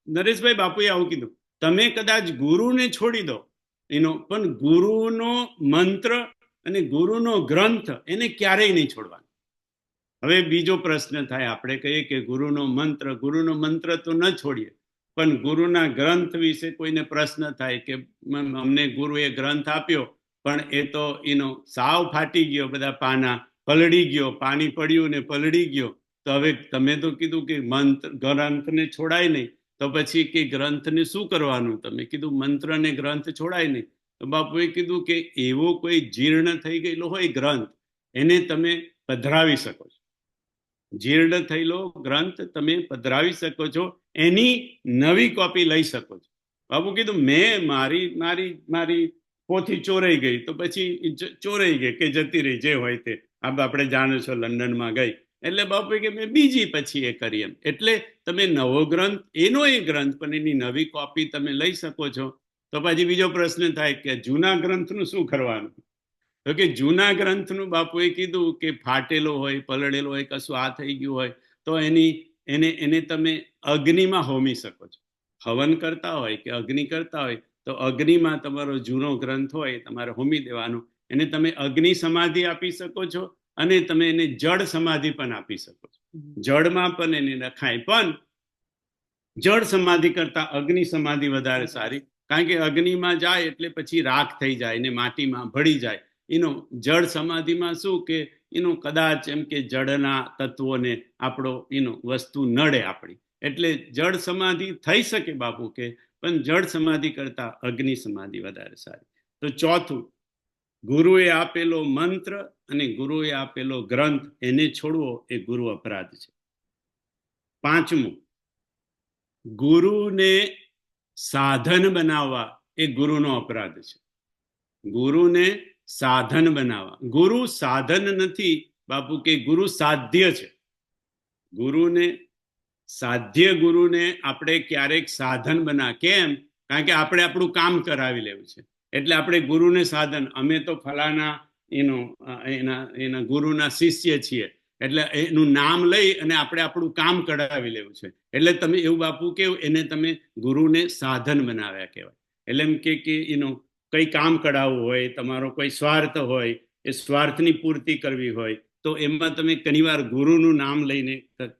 નરેશભાઈ બાપુએ આવું કીધું, તમે કદાચ ગુરુને છોડી દો એનો, પણ ગુરુનો મંત્ર અને ગુરુનો ગ્રંથ એને ક્યારેય નહીં છોડવાનો. હવે બીજો પ્રશ્ન થાય, આપણે કહીએ કે ગુરુનો મંત્ર તો ન છોડીએ, પણ ગુરુના ગ્રંથ વિશે કોઈને પ્રશ્ન થાય કે અમને ગુરુએ ગ્રંથ આપ્યો પણ એ તો એનો સાવ ફાટી ગયો, બધા પાના પલળી ગયો, પાણી પડ્યું ને પલળી ગયો. તો હવે તમે તો કીધું કે ગ્રંથને છોડાય નહીં, તો પછી કે ગ્રંથને શું કરવાનું? તમે કીધું મંત્ર ને ગ્રંથ છોડાય નહીં. તો બાપુએ કીધું કે એવો કોઈ જીર્ણ થઈ ગયેલો હોય ગ્રંથ, એને તમે પધરાવી શકો છો. જીર્ણ થયેલો ગ્રંથ તમે પધરાવી શકો છો, એની નવી કોપી લઈ શકો છો. બાપુ કીધું મેં મારી પોથી ચોરાઈ ગઈ, તો પછી ચોરાઈ ગઈ કે જતી રહી, જે હોય તે. આપણે જાણો છો લંડનમાં ગઈ એટલે બાપુ કે મેં બીજી પછી એ કરી એમ. એટલે તમે નવો ગ્રંથ, એનો એ ગ્રંથ, પણ એની નવી કોપી તમે લઈ શકો છો. તો પછી બીજો પ્રશ્ન થાય કે જૂના ગ્રંથનું શું કરવાનું? તો કે જૂના ગ્રંથનું બાપુએ કીધું કે ફાટેલો હોય, પલળેલો હોય, કશું આ થઈ ગયું હોય તો એને તમે અગ્નિમાં હોમી શકો છો. હવન કરતા હોય કે અગ્નિ કરતા હોય તો અગ્નિમાં તમારો જૂનો ગ્રંથ હોય તમારે હોમી દેવાનો. એને તમે અગ્નિ સમાધિ આપી શકો છો અને તમે એને જળ સમાધિ પણ આપી શકો છો. જળમાં પણ એને રખાય, પણ જળ સમાધિ કરતા અગ્નિ સમાધિ વધારે સારી, કારણ કે અગ્નિમાં જાય એટલે પછી રાખ થઈ જાય ને માટીમાં ભળી જાય. એનો જળ સમાધિમાં શું કે એનો કદાચ એમ કે જળના તત્વોને આપણો એનો વસ્તુ નડે આપણી, એટલે જળ સમાધિ થઈ શકે બાપુ કે, પણ જળ સમાધિ કરતા અગ્નિ સમાધિ વધારે સારી. તો ચોથું, ગુરુએ આપેલો મંત્ર અને ગુરુએ આપેલો ગ્રંથ એને છોડવો એ ગુરુ અપરાધ છે. પાંચમું, ગુરુને સાધન બનાવવા એ ગુરુનો અપરાધ છે. ગુરુને સાધન બનાવવા, ગુરુ સાધન નથી બાપુ કે ગુરુ સાધ્ય છે. ગુરુને સાધ્ય, ગુરુને આપણે ક્યારેક સાધન કેમ? કારણ કે આપણે આપણું કામ કરાવી લેવું છે, એટલે આપણે ગુરુને સાધન, અમે તો ફલાના એના ગુરુના શિષ્ય છીએ, એટલે એનું નામ લઈ અને આપણે આપણું કામ કરાવી લેવું છે. એટલે તમે એવું બાપુ કેવું, એને તમે ગુરુને સાધન બનાવ્યા કહેવાય. એટલે એમ કે એનું કઈ કામ કરાવવું હોય, તમારો કોઈ સ્વાર્થ હોય, એ સ્વાર્થની પૂર્તિ કરવી હોય તો એમાં તમે ઘણીવાર ગુરુનું નામ લઈને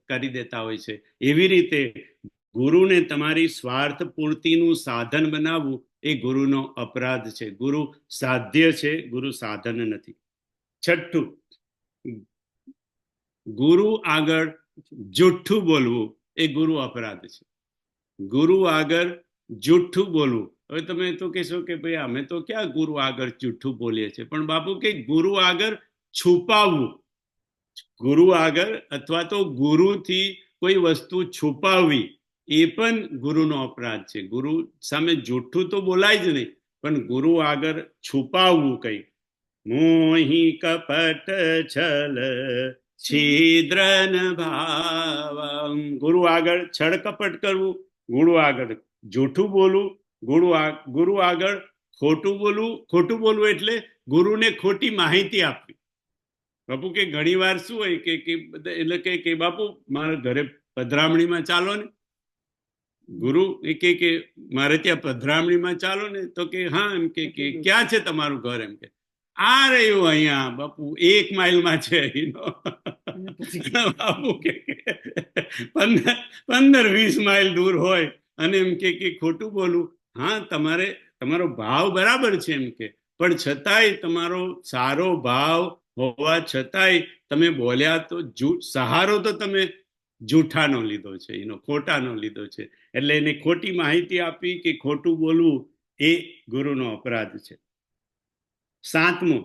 કરી દેતા હોય છે. એવી રીતે ગુરુને તમારી સ્વાર્થ પૂર્તિનું સાધન બનાવવું એ ગુરુનો અપરાધ છે. ગુરુ સાધ્ય છે, ગુરુ સાધન નથી. છઠ્ઠું, ગુરુ આગળ જુઠ્ઠું બોલવું એ ગુરુ અપરાધ છે. ગુરુ આગળ જુઠ્ઠું બોલવું. હવે તમે તો કહેશો કે ભાઈ અમે તો ક્યાં ગુરુ આગળ જુઠ્ઠું બોલીએ છીએ, પણ બાપુ કે ગુરુ આગળ છુપાવવું, ગુરુ આગળ અથવા તો ગુરુથી કોઈ વસ્તુ છુપાવવી એ પણ ગુરુનો અપરાધ છે. ગુરુ સામે જુઠ્ઠું તો બોલાય જ નહીં, પણ ગુરુ આગળ છુપાવવું કઈ, મોહી કપટ છલ છિદ્રન ભાવ, ગુરુ આગળ છળ કપટ કરવું, ગુરુ આગળ જૂઠું બોલવું, ગુરુ આગળ ખોટું બોલવું. ખોટું બોલવું એટલે ગુરુને ખોટી માહિતી આપવી. બાપુ કે ઘણી વાર શું હોય કે એટલે કે બાપુ મારા ઘરે પધરામણીમાં ચાલો ને, ગુરુ એ કે મારે ત્યાં પધરામણીમાં ચાલો ને, તો કે હા, એમ કે ક્યાં છે તમારું ઘર? એમ કે આ રહ્યું અહીંયા બાપુ 1 માઇલમાં છે. બાપુ કે 15-20 માઇલ દૂર હોય અને એમ કે ખોટું બોલું. હા, તમારો ભાવ બરાબર છે એમ કે, પણ છતાંય તમારો સારો ભાવ હોવા છતાંય તમે બોલ્યા તો સહારો તો તમે જૂઠાનો લીધો છે, એનો ખોટાનો લીધો છે. એટલે એને ખોટી માહિતી આપી કે ખોટું બોલવું એ ગુરુનો અપરાધ છે. સાતમું,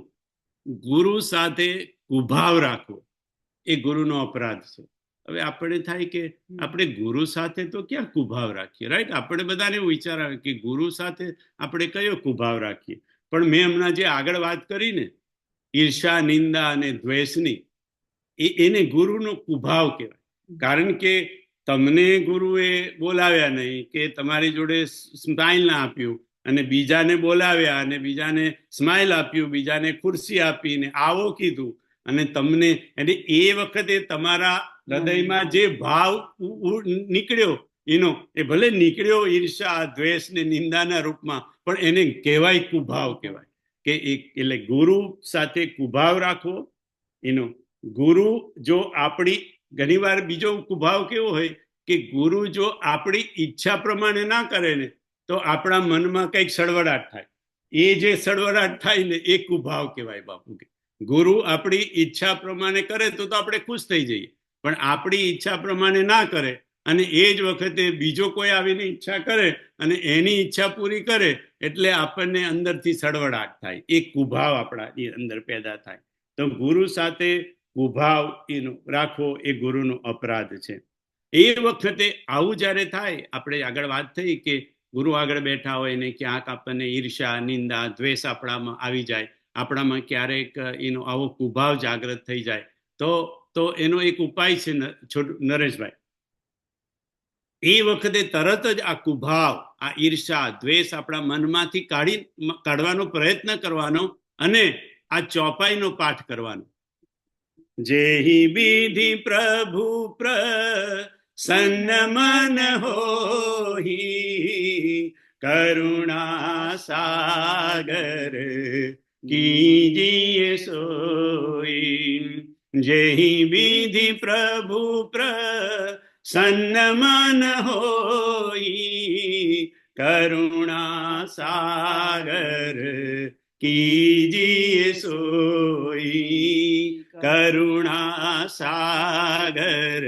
ગુરુ સાથે કુભાવ રાખવો એ ગુરુનો અપરાધ છે. હવે આપણે થાય કે આપણે ગુરુ સાથે તો ક્યાં કુભાવ રાખીએ, રાઈટ? આપણે બધાને એવું વિચાર આવે કે ગુરુ સાથે આપણે કયો કુભાવ રાખીએ, પણ મેં હમણાં જે આગળ વાત કરી ને, ઈર્ષા, નિંદા અને દ્વેષની, એને ગુરુનો કુભાવ કહેવાય. કારણ કે તમને ગુરુએ બોલાવ્યા નહીં કે તમારી જોડે સ્માઇલ ના આપ્યું, અને બીજાને બોલાવ્યા અને બીજાને સ્માઇલ આપ્યું, બીજાને ખુરશી આપીને આવો કીધું, અને તમને એટલે એ વખતે તમારા હૃદયમાં જે ભાવ નીકળ્યો એ ભલે નીકળ્યો ઈર્ષા, દ્વેષ ને નિંદાના રૂપમાં, પણ એને કહેવાય કુભાવ કહેવાય. કે એટલે ગુરુ સાથે કુભાવ રાખવો એનો. ગુરુ જો આપણી, ઘણીવાર બીજો કુભાવ કેવો હોય કે ગુરુ જો આપણી ઈચ્છા પ્રમાણે ના કરે ને તો આપણા મનમાં કંઈક સળવળાટ થાય. એ જે સળવળાટ થાય ને એ કુભાવ કહેવાય બાપુ. કે ગુરુ આપણી ઈચ્છા પ્રમાણે કરે તો આપણે ખુશ થઈ જઈએ, પણ આપણી ઈચ્છા પ્રમાણે ના કરે અને એ જ વખતે બીજો કોઈ આવીને ઈચ્છા કરે અને એની ઈચ્છા પૂરી કરે એટલે આપણને અંદરથી સળવળાટ થાય, એ કુભાવ આપણા અંદર પેદા થાય. તો ગુરુ સાથે કુભાવ રાખવો એ ગુરુનો અપરાધ છે. એ વખતે આવું જ્યારે થાય, આપણે આગળ વાત થઈ કે ગુરુ આગળ બેઠા હોય ને ક્યાંક આપણને ઈર્ષા, નિંદા, દ્વેષ આપણામાં આવી જાય, આપણામાં ક્યારેક આવો કુભાવ જાગૃત થઈ જાય, તો તો એનો એક ઉપાય છે નરેશભાઈ, એ વખતે તરત જ આ કુભાવ, આ ઈર્ષા, દ્વેષ આપણા મનમાંથી કાઢવાનો પ્રયત્ન કરવાનો અને આ ચોપાઈનો પાઠ કરવાનો. જેહી વિધિ પ્રભુ પ્રસન્ન મન હોહી, કરુણા સાગર કીજીએ સોઈ. જેહી વિધિ પ્રભુ પ્રસન્ન મન હોઈ, કરુણા સાગર कीजिए सोई, करुणा सागर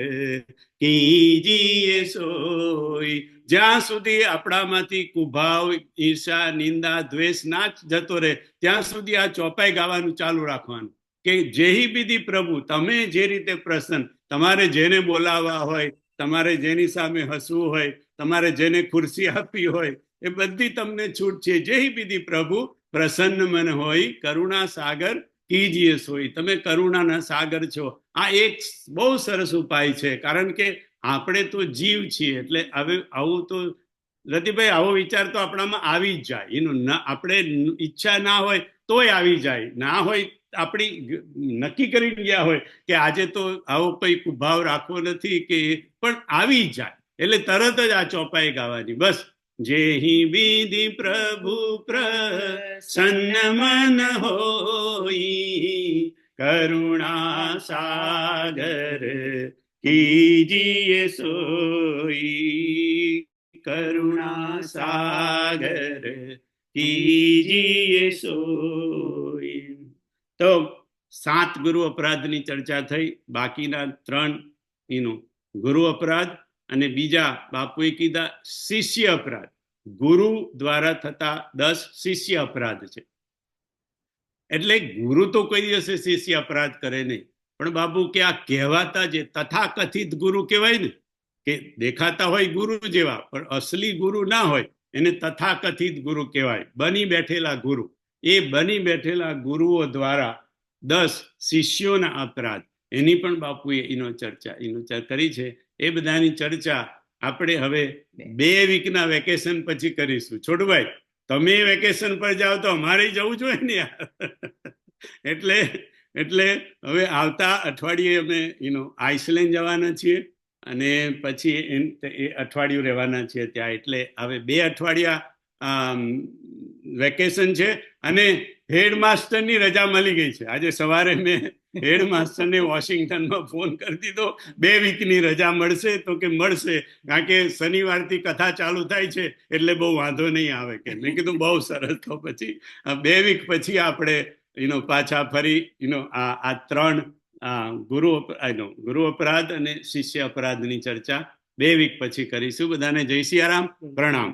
कीजिए सोई. જ્યાં સુધી આપણામાંથી કુભાવ, ઈર્ષા, નિંદા, દ્વેષ ના જતો રહે ત્યાં સુધી આ ચોપાઈ ગાવાનું ચાલુ રાખવાનું કે જેહી વિધિ પ્રભુ, તમે જે રીતે પ્રસન્ન, તમારે જેને બોલાવવા હોય, તમારે જેની સામે હસવું હોય, તમારે જેને ખુરશી આપવી હોય, એ બધી તમને છૂટ છે. જેહી વિધિ પ્રભુ પ્રસન્ન મન હોય, કરુણા સાગર કીજીએ સોઈ. તમે કરુણાના સાગર છો. આ એક બહુ સરસ ઉપાય છે, કારણ કે આપણે તો જીવ છીએ. એટલે હવે આવું તો રતિભાઈ, આવો વિચાર તો આપણામાં આવી જ જાય. એનું આપણે ઈચ્છા ના હોય તોય આવી જાય, ના હોય આપણી નક્કી કરી ગયા હોય કે આજે તો આવો કોઈ કુભાવ રાખવો નથી કે, પણ આવી જાય એટલે તરત જ આ ચોપાઈ ગાવાની. બસ જેહી વિધિ પ્રભુ પ્રસન્ન મન હોઈ, કરુણા સાગર कीजिए सोई, करुणा सागर कीजिए सोई. તો 7 ગુરુ અપરાધની ચર્ચા થઈ. બાકીના 3 ગુરુ અપરાધ અને બીજા બાપુએ કીધા શિષ્ય અપરાધ. ગુરુ દ્વારા થતા 10 શિષ્ય અપરાધ છે. એટલે ગુરુ તો કોઈ દિવસે શિષ્ય અપરાધ કરે નહીં, પણ બાપુ કે આ કહેવાતા જે તથાકથિત ગુરુ કહેવાય ને, કે દેખાતા હોય ગુરુ જેવા પણ અસલી ગુરુ ના હોય, એને તથાકથિત ગુરુ કહેવાય. બની બેઠેલા ગુરુ. એ બની બેઠેલા ગુરુઓ દ્વારા 10 શિષ્યોના અપરાધ, એની પણ બાપુએ એનો ચર્ચા કરી છે. એ બધાની ચર્ચા આપણે હવે 2 વીકના વેકેશન પછી કરીશું. છોટુભાઈ, તમે વેકેશન પર જાઓ તો અમારે જવું જોઈએ ને યાર. એટલે હવે આવતા અઠવાડિયે અમે આઇસલેન્ડ જવાના છીએ અને પછી એ અઠવાડિયું રહેવાના છીએ ત્યાં. એટલે હવે 2 અઠવાડિયા વેકેશન છે અને હેડમાસ્ટરની રજા મળી ગઈ છે. આજે સવારે મેં હેડમાસ્ટરને વોશિંગ્ટનમાં ફોન કરી દીધો, 2 વીકની રજા મળશે? તો કે મળશે, કારણ કે શનિવારથી કથા ચાલુ થાય છે એટલે બહુ વાંધો નહીં આવે. કે મેં કીધું બહુ સરસ. તો પછી 2 વીક પછી આપણે પાછા ફરી આ 3 ગુરુ અપરાધ અને શિષ્ય અપરાધની ચર્ચા 2 વીક પછી કરીશું. બધાને જય સિયારામ, પ્રણામ.